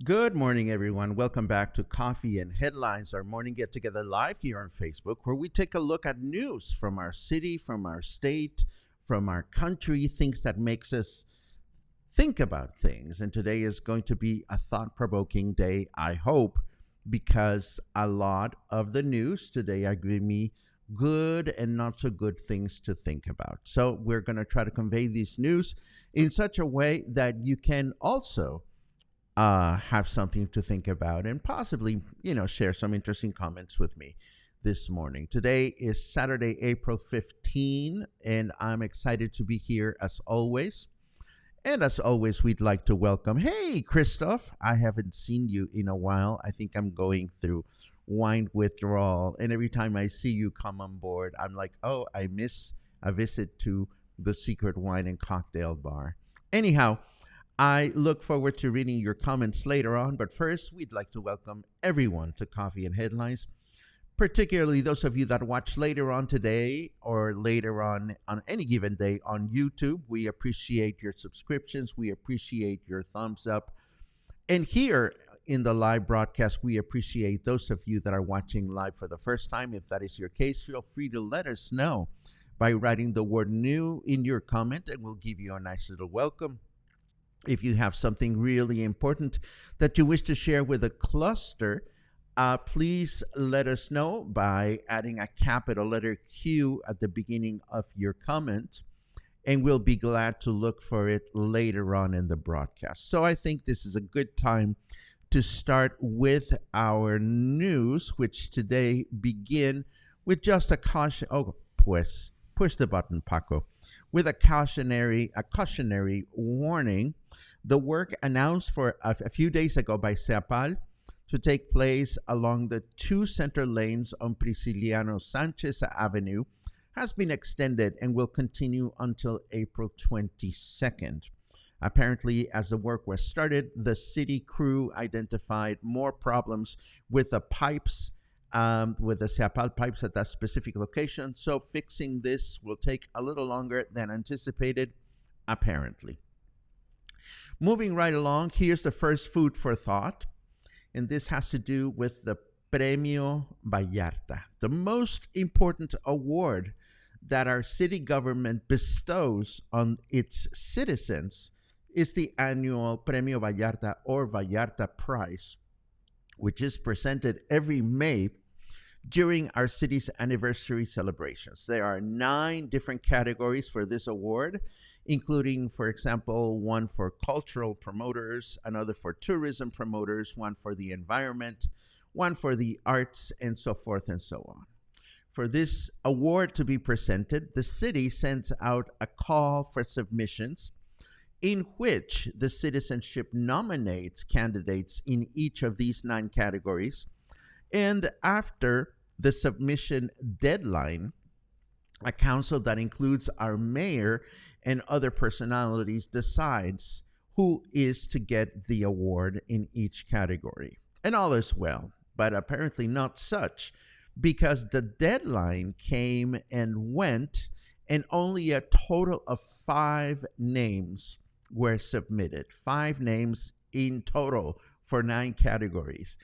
Good morning, everyone. Welcome back to Coffee and Headlines, our morning get together live here on Facebook, where we take a look at news from our city, from our state, from our country, things that makes us think about things. And today is going to be a thought-provoking day, I hope, because a lot of the news today are giving me good and not so good things to think about. So we're going to try to convey this news in such a way that you can also have something to think about and possibly, share some interesting comments with me this morning. Today is Saturday, April 15, and I'm excited to be here as always. And as always, we'd like to welcome, hey, Christoph, I haven't seen you in a while. I think I'm going through wine withdrawal. And every time I see you come on board, I'm like, oh, I miss a visit to the Secret Wine and Cocktail Bar. Anyhow, I look forward to reading your comments later on, but first, we'd like to welcome everyone to Coffee and Headlines, particularly those of you that watch later on today or later on any given day on YouTube. We appreciate your subscriptions. We appreciate your thumbs up. And here in the live broadcast, we appreciate those of you that are watching live for the first time. If that is your case, feel free to let us know by writing the word new in your comment, and we'll give you a nice little welcome. If you have something really important that you wish to share with a cluster, please let us know by adding a capital letter Q at the beginning of your comment, and we'll be glad to look for it later on in the broadcast. So I think this is a good time to start with our news, which today begin with just a caution. Oh, pues, push the button, Paco. With a cautionary warning. The work announced for a few days ago by CEPAL to take place along the two center lanes on Prisciliano Sanchez Avenue has been extended and will continue until April 22nd. Apparently, as the work was started, the city crew identified more problems with the pipes, with the CEPAL pipes at that specific location. So fixing this will take a little longer than anticipated, apparently. Moving right along, here's the first food for thought, and this has to do with the Premio Vallarta. The most important award that our city government bestows on its citizens is the annual Premio Vallarta or Vallarta Prize, which is presented every May during our city's anniversary celebrations. There are 9 different categories for this award, including, for example, one for cultural promoters, another for tourism promoters, one for the environment, one for the arts, and so forth and so on. For this award to be presented, the city sends out a call for submissions in which the citizenship nominates candidates in each of these 9 categories. And after the submission deadline, a council that includes our mayor and other personalities decides who is to get the award in each category. And all is well, but apparently not such, because the deadline came and went, and only a total of 5 names were submitted. 5 names in total for 9 categories.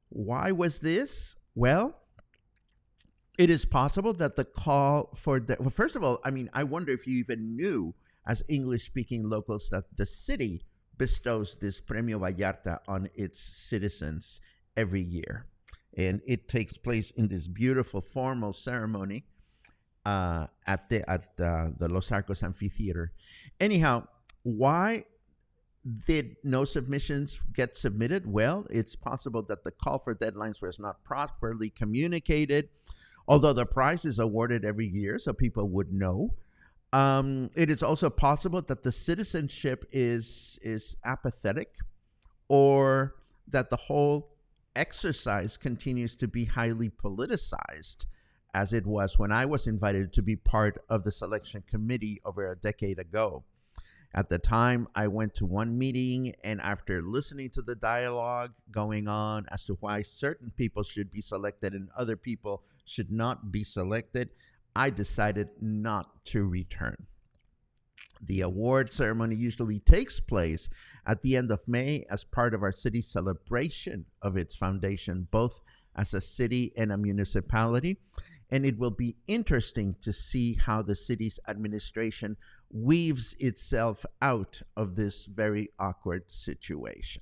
Why was this? Well, it is possible that the call for the, well, first of all, I mean, I wonder if you even knew as English-speaking locals that the city bestows this Premio Vallarta on its citizens every year. And it takes place in this beautiful formal ceremony at the Los Arcos Amphitheater. Anyhow, why did no submissions get submitted? Well, it's possible that the call for deadlines was not properly communicated, although the prize is awarded every year, so people would know. It is also possible that the citizenship is apathetic, or that the whole exercise continues to be highly politicized, as it was when I was invited to be part of the selection committee over a decade ago. At the time, I went to one meeting, and after listening to the dialogue going on as to why certain people should be selected and other people should not be selected, I decided not to return. The award ceremony usually takes place at the end of May as part of our city's celebration of its foundation, both as a city and a municipality. And it will be interesting to see how the city's administration weaves itself out of this very awkward situation.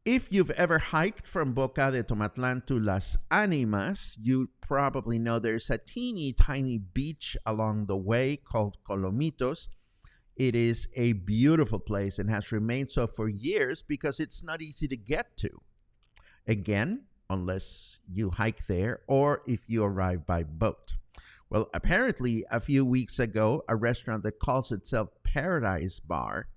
If you've ever hiked from Boca de Tomatlan to Las Animas, you probably know there's a teeny tiny beach along the way called Colomitos. It is a beautiful place and has remained so for years because it's not easy to get to. Again, unless you hike there or if you arrive by boat. Well, apparently a few weeks ago, a restaurant that calls itself Paradise Bar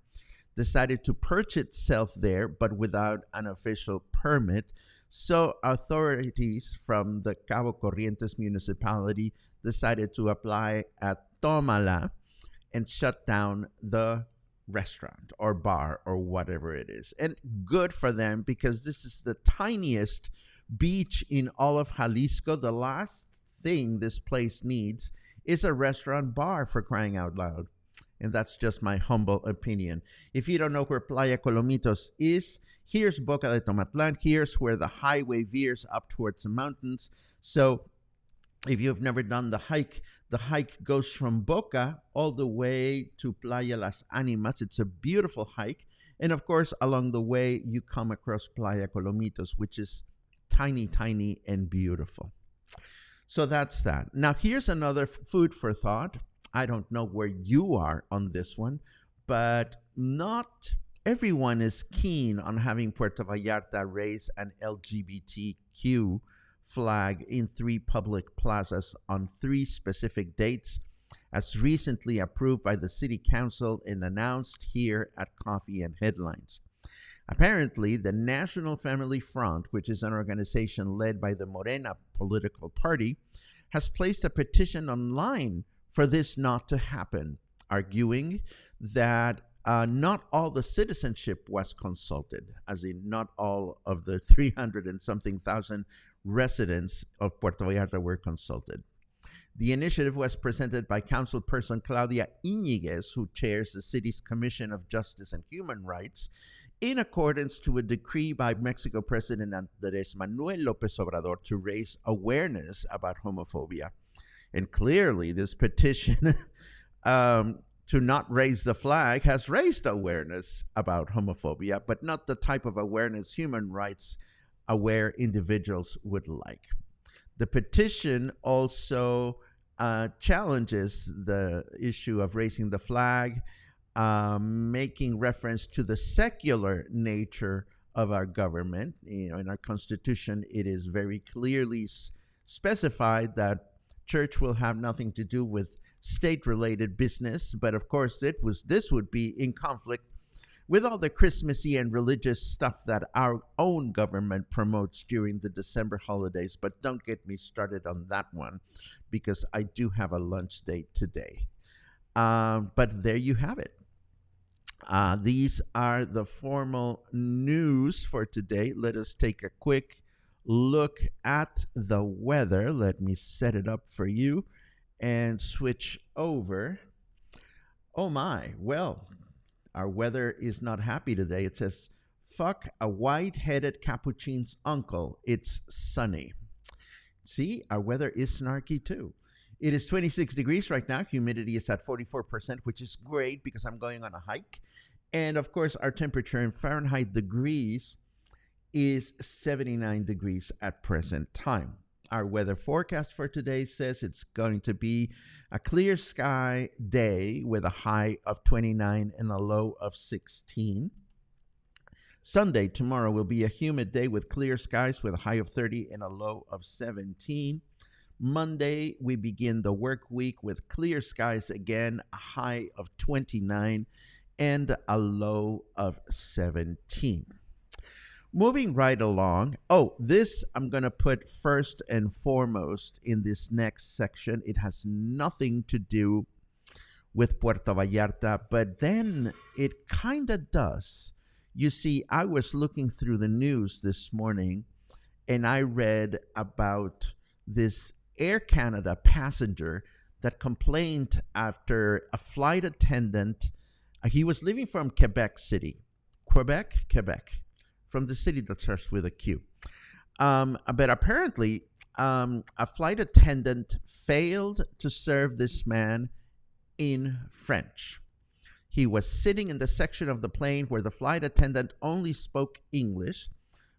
decided to perch itself there, but without an official permit. So authorities from the Cabo Corrientes municipality decided to apply at Tómala and shut down the restaurant or bar or whatever it is. And good for them, because this is the tiniest beach in all of Jalisco. The last thing this place needs is a restaurant bar, for crying out loud. And that's just my humble opinion. If you don't know where Playa Colomitos is, here's Boca de Tomatlan. Here's where the highway veers up towards the mountains. So if you've never done the hike goes from Boca all the way to Playa Las Animas. It's a beautiful hike. And of course, along the way, you come across Playa Colomitos, which is tiny, tiny, and beautiful. So that's that. Now, here's another food for thought. I don't know where you are on this one, but not everyone is keen on having Puerto Vallarta raise an LGBTQ flag in 3 public plazas on 3 specific dates, as recently approved by the City Council and announced here at Coffee and Headlines. Apparently, the National Family Front, which is an organization led by the Morena political party, has placed a petition online for this not to happen, arguing that not all the citizenship was consulted, as in not all of the 300 and something thousand residents of Puerto Vallarta were consulted. The initiative was presented by Councilperson Claudia Iñiguez, who chairs the city's Commission of Justice and Human Rights, in accordance to a decree by Mexico President Andrés Manuel López Obrador to raise awareness about homophobia. And clearly, this petition to not raise the flag has raised awareness about homophobia, but not the type of awareness human rights aware individuals would like. The petition also challenges the issue of raising the flag, making reference to the secular nature of our government. You know, in our Constitution, it is very clearly specified that church will have nothing to do with state-related business, but of course this would be in conflict with all the Christmassy and religious stuff that our own government promotes during the December holidays. But don't get me started on that one, because I do have a lunch date today. But there you have it. These are the formal news for today. Let us take a quick look at the weather. Let me set it up for you and switch over. Oh my, well, our weather is not happy today. It says, fuck a white-headed capuchin's uncle. It's sunny. See, our weather is snarky too. It is 26 degrees right now. Humidity is at 44%, which is great because I'm going on a hike. And of course, our temperature in Fahrenheit degrees is 79 degrees at present time. Our weather forecast for today says it's going to be a clear sky day with a high of 29 and a low of 16. Sunday, tomorrow, will be a humid day with clear skies with a high of 30 and a low of 17. Monday, we begin the work week with clear skies again, a high of 29 and a low of 17. Moving right along. Oh, this I'm going to put first and foremost in this next section. It has nothing to do with Puerto Vallarta, but then it kind of does. You see, I was looking through the news this morning and I read about this Air Canada passenger that complained after a flight attendant, he was leaving from Quebec City. Quebec, from the city that starts with a Q. But apparently, a flight attendant failed to serve this man in French. He was sitting in the section of the plane where the flight attendant only spoke English.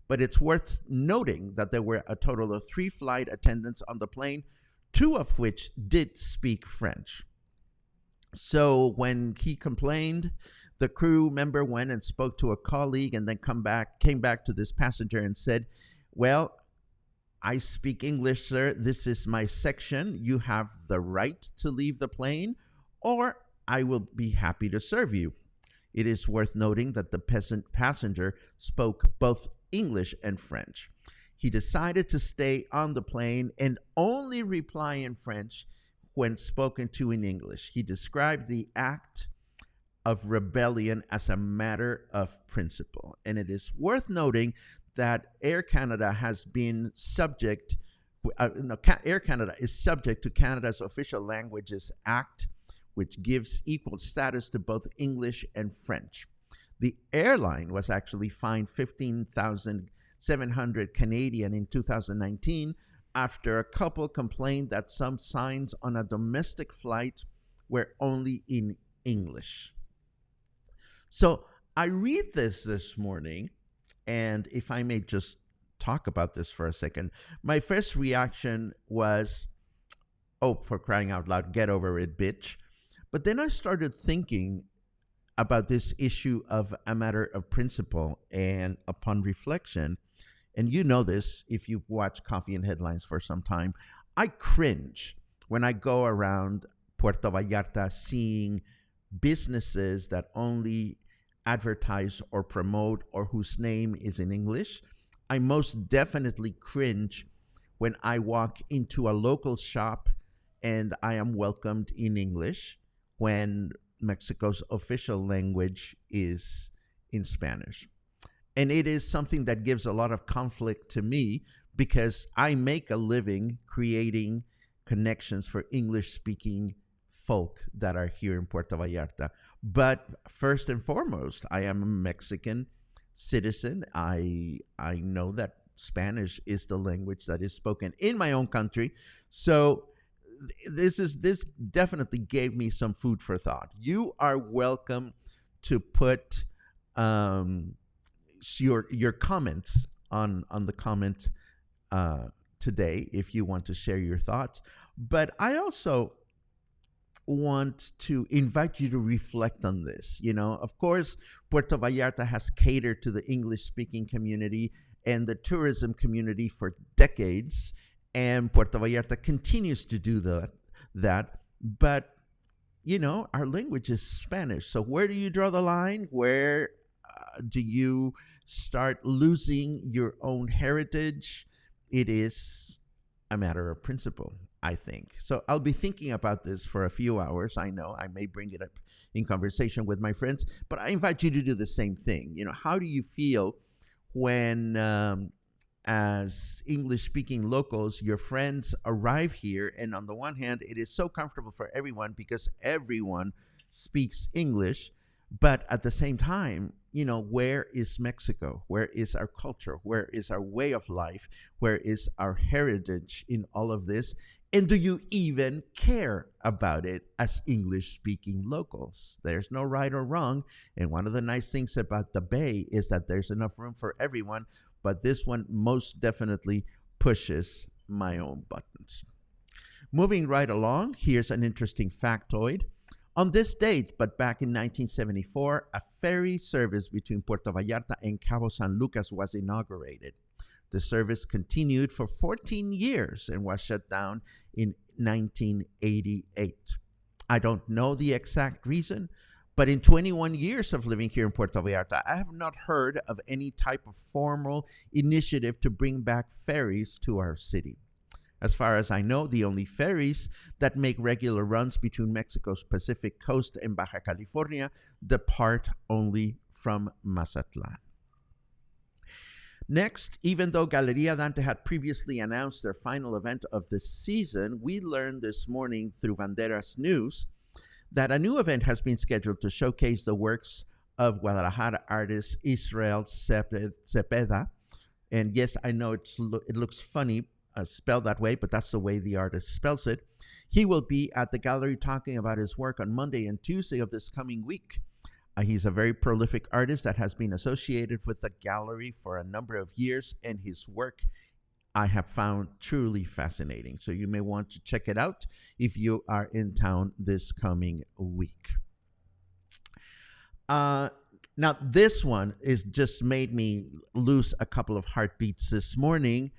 But it's worth noting that there were a total of 3 flight attendants on the plane, 2 of which did speak French. So when he complained, the crew member went and spoke to a colleague and then came back to this passenger and said, well, I speak English, sir. This is my section. You have the right to leave the plane, or I will be happy to serve you. It is worth noting that the passenger spoke both English and French. He decided to stay on the plane and only reply in French when spoken to in English. He described the act of rebellion as a matter of principle. And it is worth noting that Air Canada has been subject, Air Canada is subject to Canada's Official Languages Act, which gives equal status to both English and French. The airline was actually fined 15,700 Canadian in 2019 after a couple complained that some signs on a domestic flight were only in English. So I read this morning, and if I may just talk about this for a second, my first reaction was, oh, for crying out loud, get over it, bitch. But then I started thinking about this issue of a matter of principle, and upon reflection, and you know this if you've watched Coffee and Headlines for some time, I cringe when I go around Puerto Vallarta seeing businesses that only advertise or promote or whose name is in English. I most definitely cringe when I walk into a local shop and I am welcomed in English when Mexico's official language is in Spanish. And it is something that gives a lot of conflict to me because I make a living creating connections for English-speaking folk that are here in Puerto Vallarta. But first and foremost, I am a Mexican citizen. I know that Spanish is the language that is spoken in my own country. So this definitely gave me some food for thought. You are welcome to put your comments on the comment today if you want to share your thoughts. But I also want to invite you to reflect on this. You know, of course, Puerto Vallarta has catered to the English-speaking community and the tourism community for decades, and Puerto Vallarta continues to do that. But, you know, our language is Spanish. So where do you draw the line? Where Do you start losing your own heritage? It is a matter of principle, I think. So I'll be thinking about this for a few hours. I know I may bring it up in conversation with my friends, but I invite you to do the same thing. How do you feel when, as English speaking locals, your friends arrive here? And on the one hand, it is so comfortable for everyone because everyone speaks English. But at the same time, where is Mexico? Where is our culture? Where is our way of life? Where is our heritage in all of this? And do you even care about it as English-speaking locals? There's no right or wrong. And one of the nice things about the Bay is that there's enough room for everyone. But this one most definitely pushes my own buttons. Moving right along, here's an interesting factoid. On this date, but back in 1974, a ferry service between Puerto Vallarta and Cabo San Lucas was inaugurated. The service continued for 14 years and was shut down in 1988. I don't know the exact reason, but in 21 years of living here in Puerto Vallarta, I have not heard of any type of formal initiative to bring back ferries to our city. As far as I know, the only ferries that make regular runs between Mexico's Pacific coast and Baja California depart only from Mazatlan. Next, even though Galleria Dante had previously announced their final event of the season, we learned this morning through Banderas News that a new event has been scheduled to showcase the works of Guadalajara artist Israel Cepeda. And yes, I know it looks funny, spelled that way, but that's the way the artist spells it. He will be at the gallery talking about his work on Monday and Tuesday of this coming week. He's a very prolific artist that has been associated with the gallery for a number of years, and his work I have found truly fascinating. So you may want to check it out if you are in town this coming week. Now, this one is just made me lose a couple of heartbeats this morning.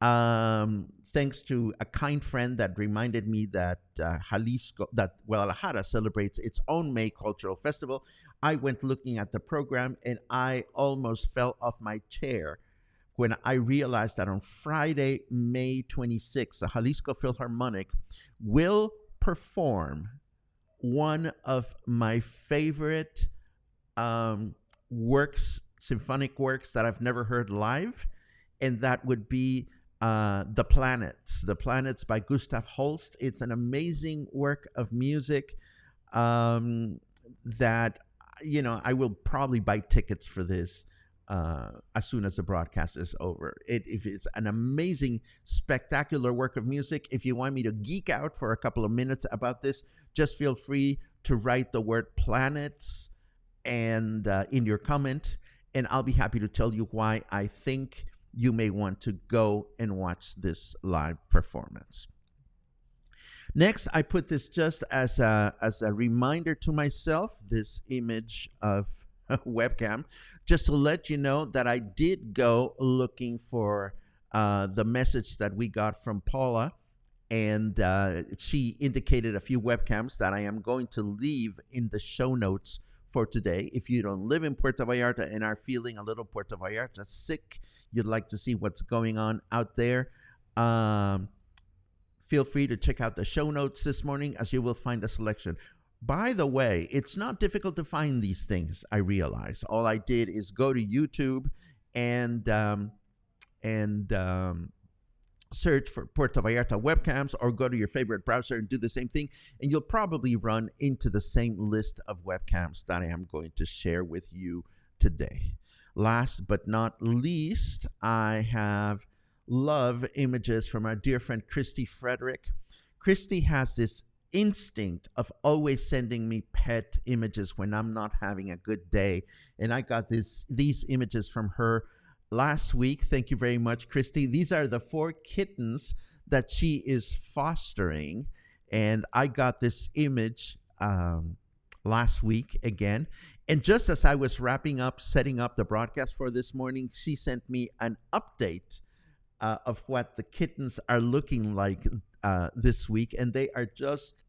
Thanks to a kind friend that reminded me that Guadalajara celebrates its own May Cultural Festival. I went looking at the program and I almost fell off my chair when I realized that on Friday, May 26th, the Jalisco Philharmonic will perform one of my favorite symphonic works that I've never heard live, and that would be The Planets by Gustav Holst. It's an amazing work of music that, I will probably buy tickets for this as soon as the broadcast is over. If it's an amazing, spectacular work of music. If you want me to geek out for a couple of minutes about this, just feel free to write the word planets and in your comment, and I'll be happy to tell you why I think you may want to go and watch this live performance. Next, I put this just as a reminder to myself, this image of a webcam, just to let you know that I did go looking for the message that we got from Paula, and she indicated a few webcams that I am going to leave in the show notes for today. If you don't live in Puerto Vallarta and are feeling a little Puerto Vallarta sick, you'd like to see what's going on out there, feel free to check out the show notes this morning, as you will find a selection. By the way, it's not difficult to find these things, I realize. All I did is go to YouTube and search for Puerto Vallarta webcams, or go to your favorite browser and do the same thing, and you'll probably run into the same list of webcams that I am going to share with you today. Last but not least, I have love images from our dear friend Christy Frederick. Christy has this instinct of always sending me pet images when I'm not having a good day, and I got these images from her last week. Thank you very much, Christy. These are the 4 kittens that she is fostering, and I got this image last week again. And just as I was wrapping up, setting up the broadcast for this morning, she sent me an update of what the kittens are looking like this week, and they are just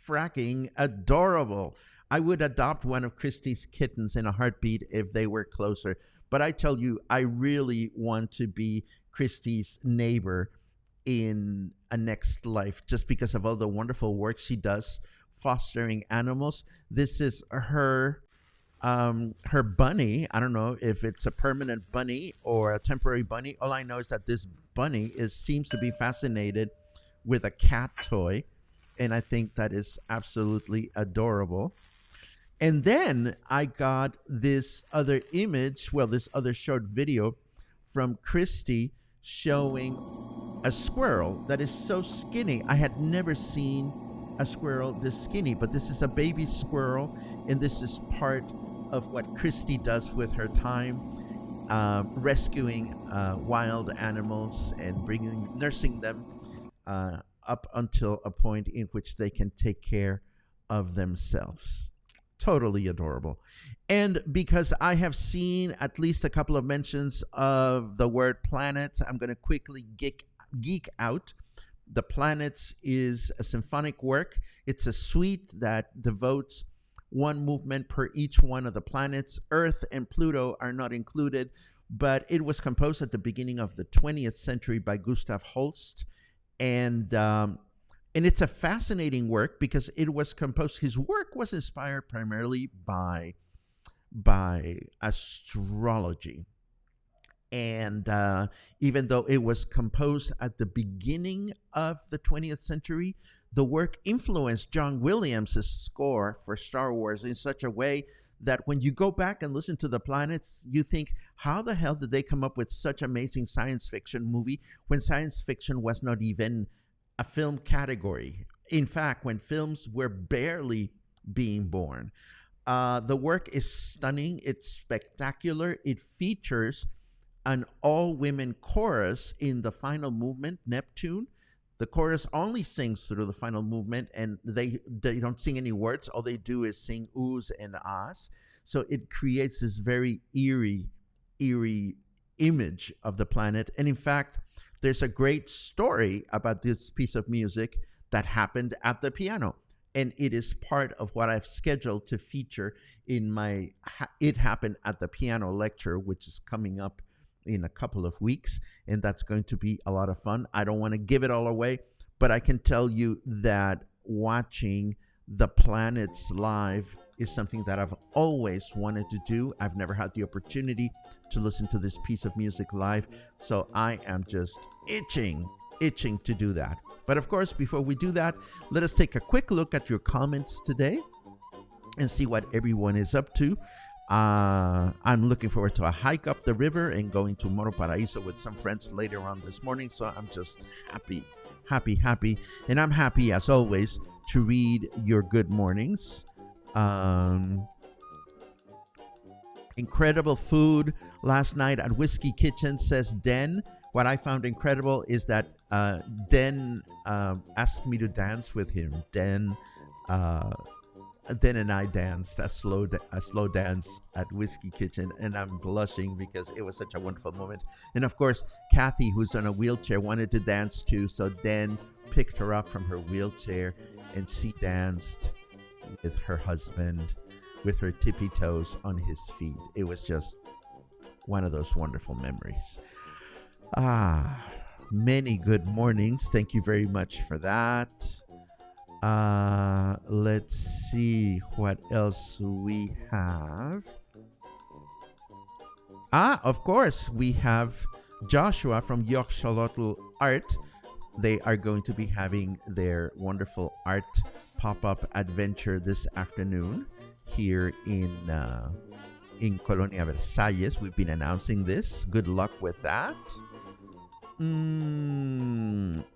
fracking adorable. I would adopt one of Christie's kittens in a heartbeat if they were closer. But I tell you, I really want to be Christie's neighbor in a next life just because of all the wonderful work she does fostering animals. This is her bunny. I don't know if it's a permanent bunny or a temporary bunny. All I know is that this bunny seems to be fascinated with a cat toy, and I think that is absolutely adorable. And then I got this other image, well, this other short video from Christy showing a squirrel that is so skinny. I had never seen a squirrel this skinny, but this is a baby squirrel, and this is part of what Christy does with her time, rescuing wild animals and nursing them up until a point in which they can take care of themselves. Totally adorable. And because I have seen at least a couple of mentions of the word planets, I'm going to quickly geek out. The Planets is a symphonic work. It's a suite that devotes one movement per each one of the planets. Earth and Pluto are not included, but it was composed at the beginning of the 20th century by Gustav Holst. And it's a fascinating work because it was composed, his work was inspired primarily by astrology. And even though it was composed at the beginning of the 20th century, the work influenced John Williams' score for Star Wars in such a way that when you go back and listen to the planets, you think, how the hell did they come up with such amazing science fiction movie when science fiction was not even a film category? In fact, when films were barely being born. The work is stunning. It's spectacular. It features an all-women chorus in the final movement, Neptune. The chorus only sings through the final movement, and they don't sing any words. All they do is sing oohs and ahs. So it creates this very eerie image of the planet. And in fact, there's a great story about this piece of music that happened at the piano. And it is part of what I've scheduled to feature in my It Happened at the Piano lecture, which is coming up in a couple of weeks, and that's going to be a lot of fun. I don't want to give it all away, but I can tell you that watching the planets live is something that I've always wanted to do. I've never had the opportunity to listen to this piece of music live, so I am just itching to do that. But of course, before we do that, let us take a quick look at your comments today and see what everyone is up to. I'm looking forward to a hike up the river and going to Moro Paraíso with some friends later on this morning. So I'm just happy. And I'm happy, as always, to read your good mornings. Incredible food last night at Whiskey Kitchen, says Den. What I found incredible is that Den asked me to dance with him. Den and I danced a slow dance at Whiskey Kitchen, and I'm blushing because it was such a wonderful moment. And of course, Kathy, who's on a wheelchair, wanted to dance too, so Dan picked her up from her wheelchair, and she danced with her husband, with her tippy toes on his feet. It was just one of those wonderful memories. Many good mornings. Thank you very much for that. Let's see what else we have. Of course, we have Joshua from Yoxolotl Art. They are going to be having their wonderful art pop-up adventure this afternoon here in Colonia Versalles. We've been announcing this. Good luck with that.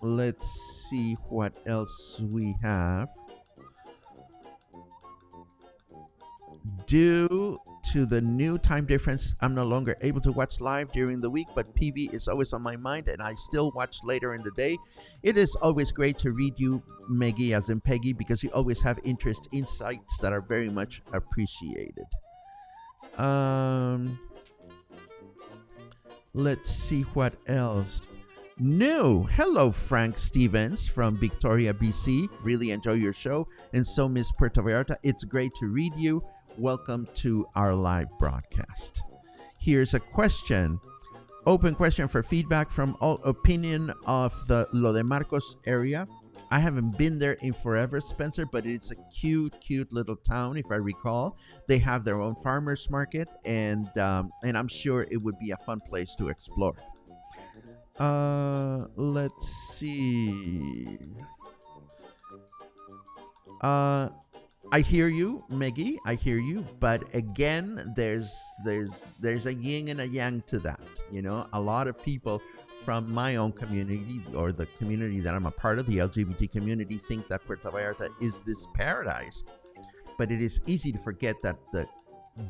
Let's see what else we have. Due to the new time difference, I'm no longer able to watch live during the week, but PV is always on my mind, and I still watch later in the day. It is always great to read you, Meggie, as in Peggy, because you always have insights that are very much appreciated. Let's see what else. New. Hello, Frank Stevens from Victoria, BC. Really enjoy your show. And so, Miss Puerto Vallarta, it's great to read you. Welcome to our live broadcast. Here's a question. Open question for feedback from all opinion of the Lo de Marcos area. I haven't been there in forever, Spencer, but it's a cute little town, if I recall. They have their own farmers market, and I'm sure it would be a fun place to explore. Let's see. I hear you, Meggie. I hear you, but again, there's a yin and a yang to that. You know, a lot of people from my own community or the community that I'm a part of, the LGBT community, think that Puerto Vallarta is this paradise. But it is easy to forget that the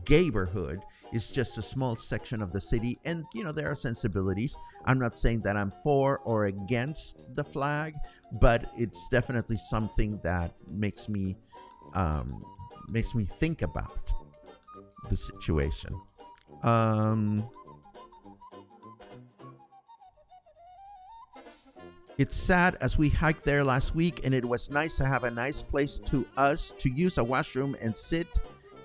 gayborhood is just a small section of the city, and you know, there are sensibilities. I'm not saying that I'm for or against the flag, but it's definitely something that makes me think about the situation. It's sad, as we hiked there last week, and it was nice to have a nice place to use a washroom and sit,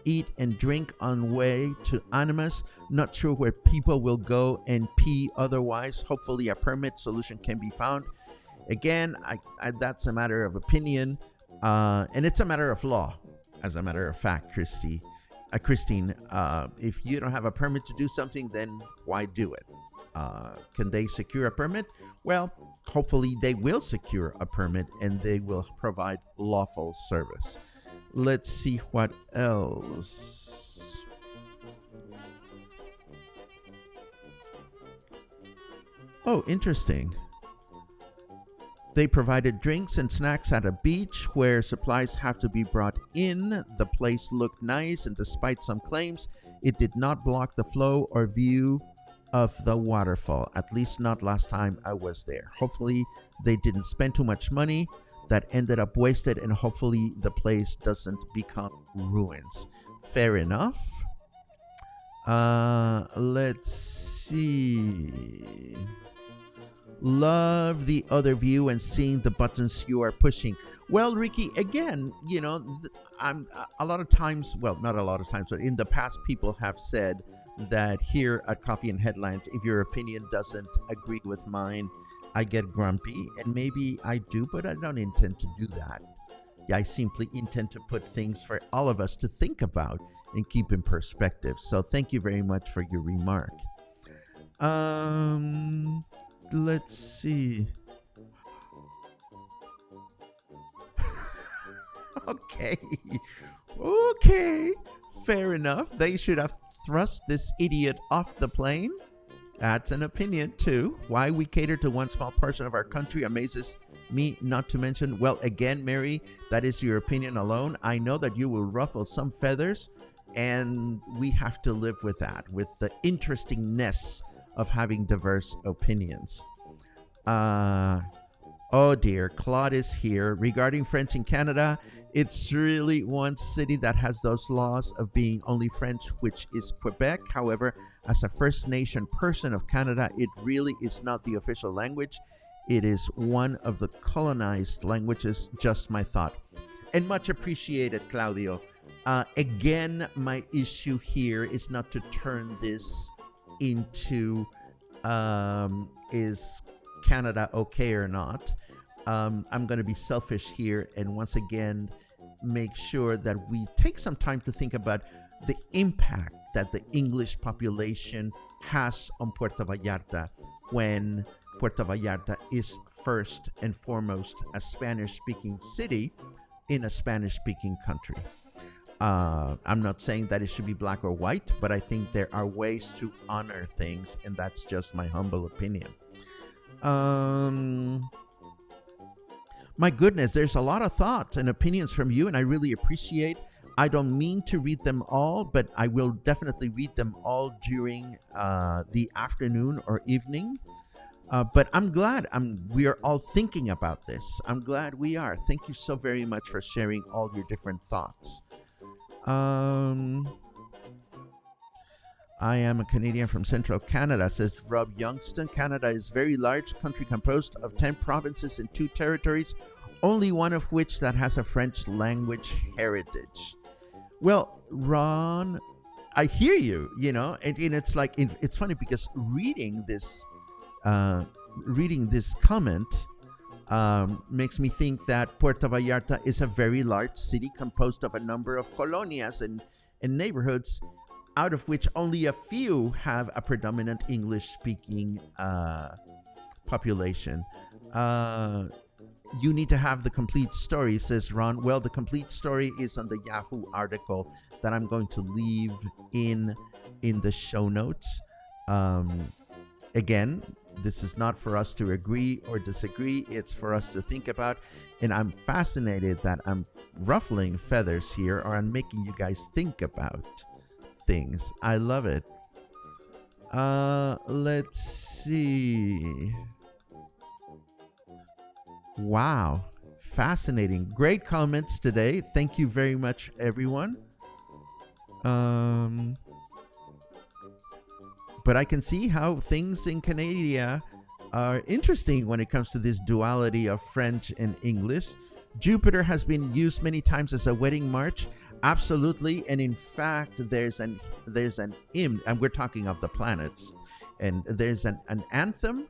eat, and drink on way to Animas. Not sure where people will go and pee otherwise. Hopefully a permit solution can be found. Again, I that's a matter of opinion, and it's a matter of law, as a matter of fact, Christine. If you don't have a permit to do something, then why do it? Can they secure a permit? Well, hopefully they will secure a permit and they will provide lawful service. Let's see what else. Oh, interesting. They provided drinks and snacks at a beach where supplies have to be brought in. The place looked nice, and despite some claims, it did not block the flow or view of the waterfall, at least not last time I was there. Hopefully they didn't spend too much money that ended up wasted, and hopefully the place doesn't become ruins. Fair enough. Let's see. Love the other view and seeing the buttons you are pushing. Well, Ricky, again, you know, I'm a lot of times, well, not a lot of times, but in the past, people have said that here at Coffee and Headlines, if your opinion doesn't agree with mine, I get grumpy, and maybe I do, but I don't intend to do that. I simply intend to put things for all of us to think about and keep in perspective. So thank you very much for your remark. Let's see. Okay, fair enough. They should have thrust this idiot off the plane. That's an opinion too. Why we cater to one small portion of our country amazes me, not to mention, well, again, Mary, that is your opinion alone. I know that you will ruffle some feathers, and we have to live with that, with the interestingness of having diverse opinions. Oh dear, Claude is here. Regarding French in Canada, it's really one city that has those laws of being only French, which is Quebec. However, as a First Nation person of Canada, it really is not the official language. It is one of the colonized languages. Just my thought. And much appreciated, Claudio. Again, my issue here is not to turn this into is Canada okay or not. I'm going to be selfish here and once again make sure that we take some time to think about the impact that the English population has on Puerto Vallarta when Puerto Vallarta is first and foremost a Spanish-speaking city in a Spanish-speaking country. I'm not saying that it should be black or white, but I think there are ways to honor things, and that's just my humble opinion. My goodness, there's a lot of thoughts and opinions from you, and I really appreciate. I don't mean to read them all, but I will definitely read them all during the afternoon or evening. But I'm glad we are all thinking about this. I'm glad we are. Thank you so very much for sharing all your different thoughts. I am a Canadian from Central Canada, says Rob Youngston. Canada is a very large country composed of 10 provinces and 2 territories, only one of which that has a French language heritage. Well, Ron, I hear you, and it's like, it's funny because reading this comment makes me think that Puerto Vallarta is a very large city composed of a number of colonias and neighborhoods, out of which only a few have a predominant English-speaking population. You need to have the complete story, says Ron. Well, the complete story is on the Yahoo article that I'm going to leave in the show notes. Again, this is not for us to agree or disagree. It's for us to think about. And I'm fascinated that I'm ruffling feathers here, or I'm making you guys think about things. I love it. Let's see. Wow. Fascinating. Great comments today. Thank you very much, everyone. But I can see how things in Canada are interesting when it comes to this duality of French and English. Jupiter has been used many times as a wedding march. Absolutely. And in fact, there's an hymn, and we're talking of the planets, and there's an anthem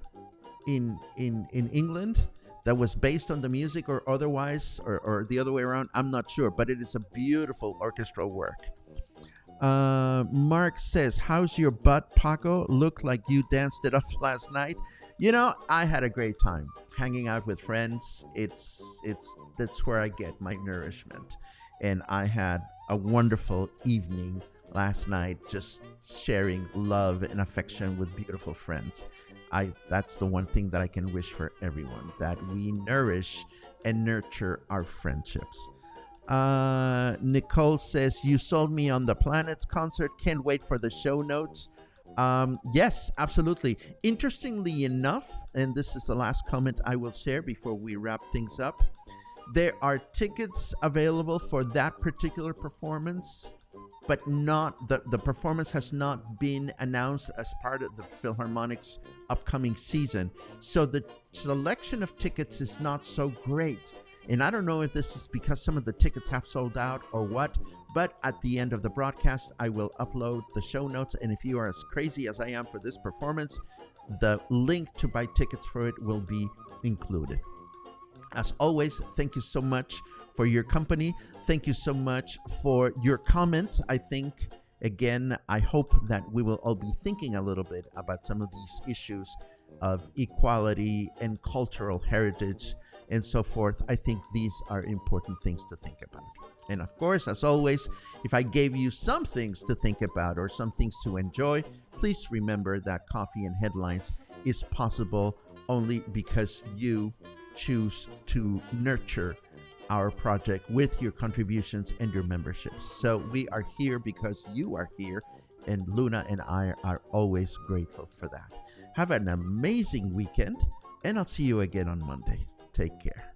in England that was based on the music or otherwise, or the other way around. I'm not sure, but it is a beautiful orchestral work. Mark says, how's your butt, Paco? Looked like you danced it up last night. I had a great time hanging out with friends. That's where I get my nourishment. And I had a wonderful evening last night, just sharing love and affection with beautiful friends. That's the one thing that I can wish for everyone, that we nourish and nurture our friendships. Nicole says, you sold me on the Planets concert. Can't wait for the show notes. Yes, absolutely. Interestingly enough, and this is the last comment I will share before we wrap things up, there are tickets available for that particular performance, but not the performance has not been announced as part of the Philharmonic's upcoming season. So the selection of tickets is not so great. And I don't know if this is because some of the tickets have sold out or what, but at the end of the broadcast, I will upload the show notes. And if you are as crazy as I am for this performance, the link to buy tickets for it will be included. As always, thank you so much for your company. Thank you so much for your comments. I think, again, I hope that we will all be thinking a little bit about some of these issues of equality and cultural heritage and so forth. I think these are important things to think about. And of course, as always, if I gave you some things to think about or some things to enjoy, please remember that Coffee and Headlines is possible only because you choose to nurture our project with your contributions and your memberships. So we are here because you are here, and Luna and I are always grateful for that. Have an amazing weekend, and I'll see you again on Monday. Take care.